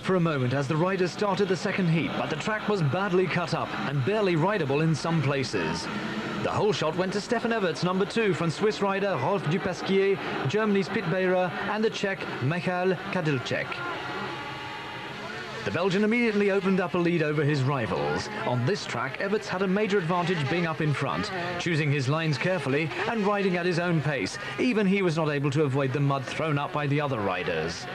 for a moment as the riders started the second heat, but the track was badly cut up and barely rideable in some places. The whole shot went to Stefan Everts, number 2, from Swiss rider Rolf Dupasquier, Germany's Pit Beirer, and the Czech Michal Kadilček. The Belgian immediately opened up a lead over his rivals. On this track, Everts had a major advantage being up in front, choosing his lines carefully and riding at his own pace. Even he was not able to avoid the mud thrown up by the other riders.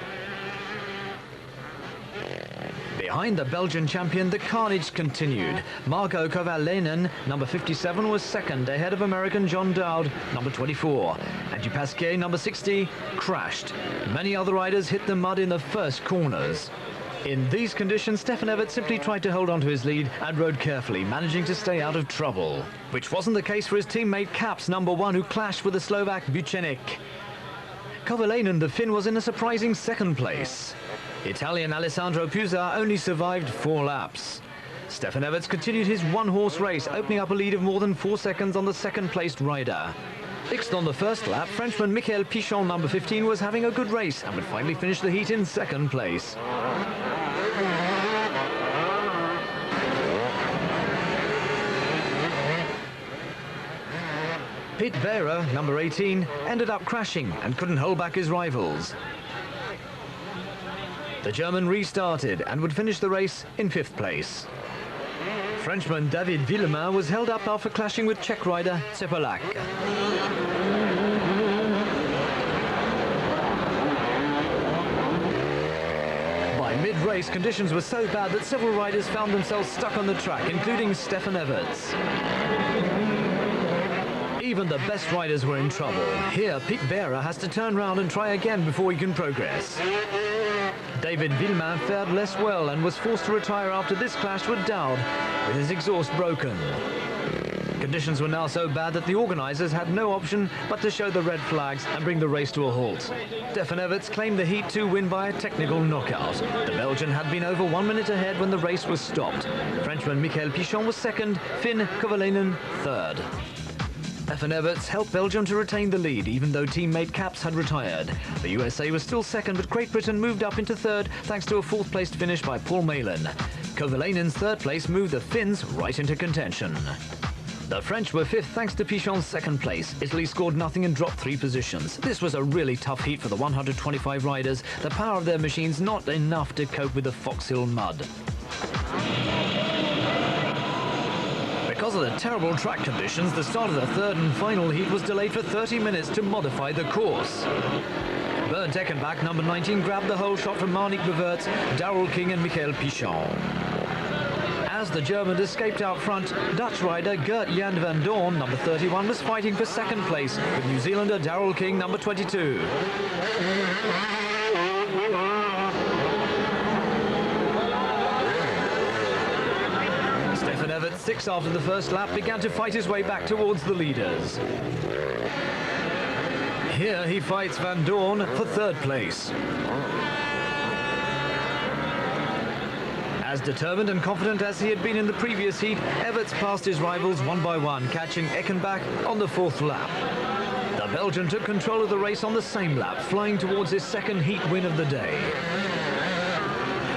Behind the Belgian champion, the carnage continued. Marco Kovalainen, number 57, was second, ahead of American John Dowd, number 24. And Dupasquier, number 60, crashed. Many other riders hit the mud in the first corners. In these conditions, Stefan Everts simply tried to hold on to his lead and rode carefully, managing to stay out of trouble. Which wasn't the case for his teammate Kaps, number 1, who clashed with the Slovak Vucenic. Kovalainen, the Finn, was in a surprising second place. Italian Alessandro Pusa only survived 4 laps. Stefan Everts continued his one-horse race, opening up a lead of more than 4 seconds on the second-placed rider. Next on the first lap, Frenchman Michael Pichon, number 15, was having a good race and would finally finish the heat in second place. Pit Beirer, number 18, ended up crashing and couldn't hold back his rivals. The German restarted and would finish the race in 5th place. Frenchman David Villemain was held up after clashing with Czech rider Cepolak. By mid-race, conditions were so bad that several riders found themselves stuck on the track, including Stefan Everts. Even the best riders were in trouble. Here, Pit Beirer has to turn round and try again before he can progress. David Villemain fared less well and was forced to retire after this clash with Dowd, with his exhaust broken. Conditions were now so bad that the organisers had no option but to show the red flags and bring the race to a halt. Stefan Everts claimed the Heat 2 win by a technical knockout. The Belgian had been over 1 minute ahead when the race was stopped. Frenchman Michael Pichon was second, Finn Kovalainen third. Stefan Everts helped Belgium to retain the lead, even though teammate Kaps had retired. The USA was still second, but Great Britain moved up into third thanks to a 4th-placed finish by Paul Malin. Kovalainen's 3rd place moved the Finns right into contention. The French were 5th thanks to Pichon's 2nd place. Italy scored nothing and dropped 3 positions. This was a really tough heat for the 125 riders. The power of their machines not enough to cope with the Foxhill mud. Because of the terrible track conditions, the start of the 3rd and final heat was delayed for 30 minutes to modify the course. Bernd Eckenbach, number 19, grabbed the whole shot from Marnik Beverts, Darrell King and Michael Pichon. As the German escaped out front, Dutch rider Gert-Jan van Doorn, number 31, was fighting for 2nd place, with New Zealander Darrell King, number 22. Stefan Everts, 6 after the first lap, began to fight his way back towards the leaders. Here he fights Van Doorn for 3rd place. As determined and confident as he had been in the previous heat, Everts passed his rivals one by one, catching Eckenbach on the 4th lap. The Belgian took control of the race on the same lap, flying towards his 2nd heat win of the day.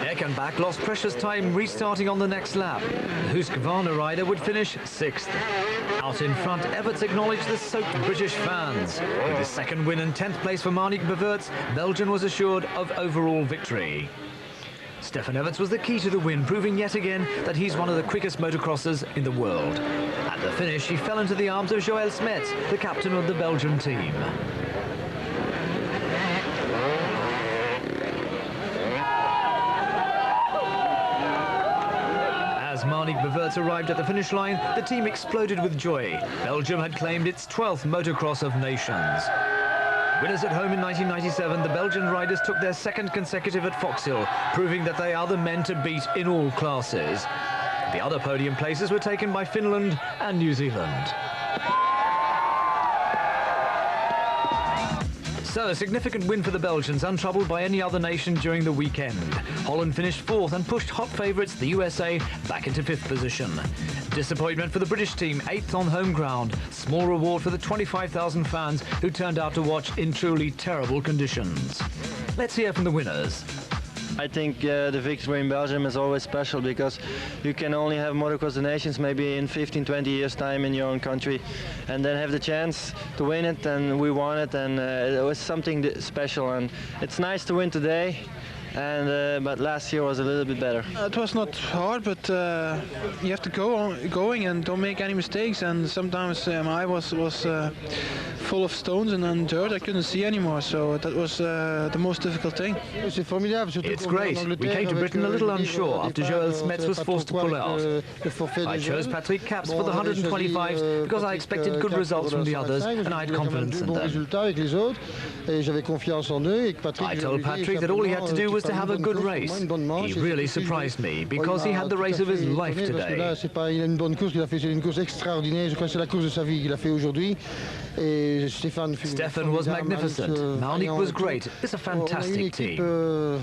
Eckenbach lost precious time restarting on the next lap. The Husqvarna rider would finish 6th. Out in front, Everts acknowledged the soaked British fans. With his 2nd win and 10th place for Marnik Beverts, Belgium was assured of overall victory. Stefan Everts was the key to the win, proving yet again that he's one of the quickest motocrossers in the world. At the finish, he fell into the arms of Joël Smets, the captain of the Belgian team. As Marnik Beverts arrived at the finish line, the team exploded with joy. Belgium had claimed its 12th Motocross of Nations. Winners at home in 1997, the Belgian riders took their 2nd consecutive at Foxhill, proving that they are the men to beat in all classes. The other podium places were taken by Finland and New Zealand. So, a significant win for the Belgians, untroubled by any other nation during the weekend. Holland finished 4th and pushed hot favourites, the USA, back into 5th position. Disappointment for the British team, 8th on home ground. Small reward for the 25,000 fans who turned out to watch in truly terrible conditions. Let's hear from the winners. I think the victory in Belgium is always special because you can only have motocross the nations maybe in 15-20 years time in your own country, and then have the chance to win it, and we won it, and it was something special, and it's nice to win today. And but last year was a little bit better. It was not hard, but you have to go on going and don't make any mistakes. And sometimes my eye was full of stones and dirt. I couldn't see anymore, so that was the most difficult thing. It's great. We came to Britain a little unsure after Joël Smets was forced to pull out. I chose Patrick Caps for the 125s because I expected good results from the others and I had confidence in them. I told Patrick that all he had to do was to have a good race. He really surprised me because he had the race of his life today. Il a une bonne course qu'il a fait, c'est une course extraordinaire. Je crois que c'est la course de sa vie qu'il a fait aujourd'hui. Et Stefan was magnificent. Malnik was great. It's a fantastic team.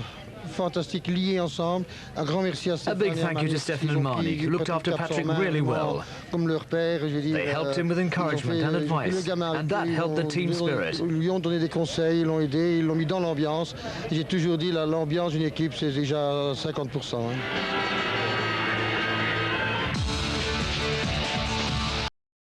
Fantastique liés ensemble. Un grand merci à Stefan. A big thank you to Stefan and Malnik, who looked after Patrick really well. Comme leur père, je veux dire. They helped him with encouragement and advice, and that helped the team spirit. Ils lui ont donné des conseils, ils l'ont aidé, ils l'ont mis dans l'ambiance. J'ai toujours dit l'ambiance d'une équipe, c'est déjà 50%.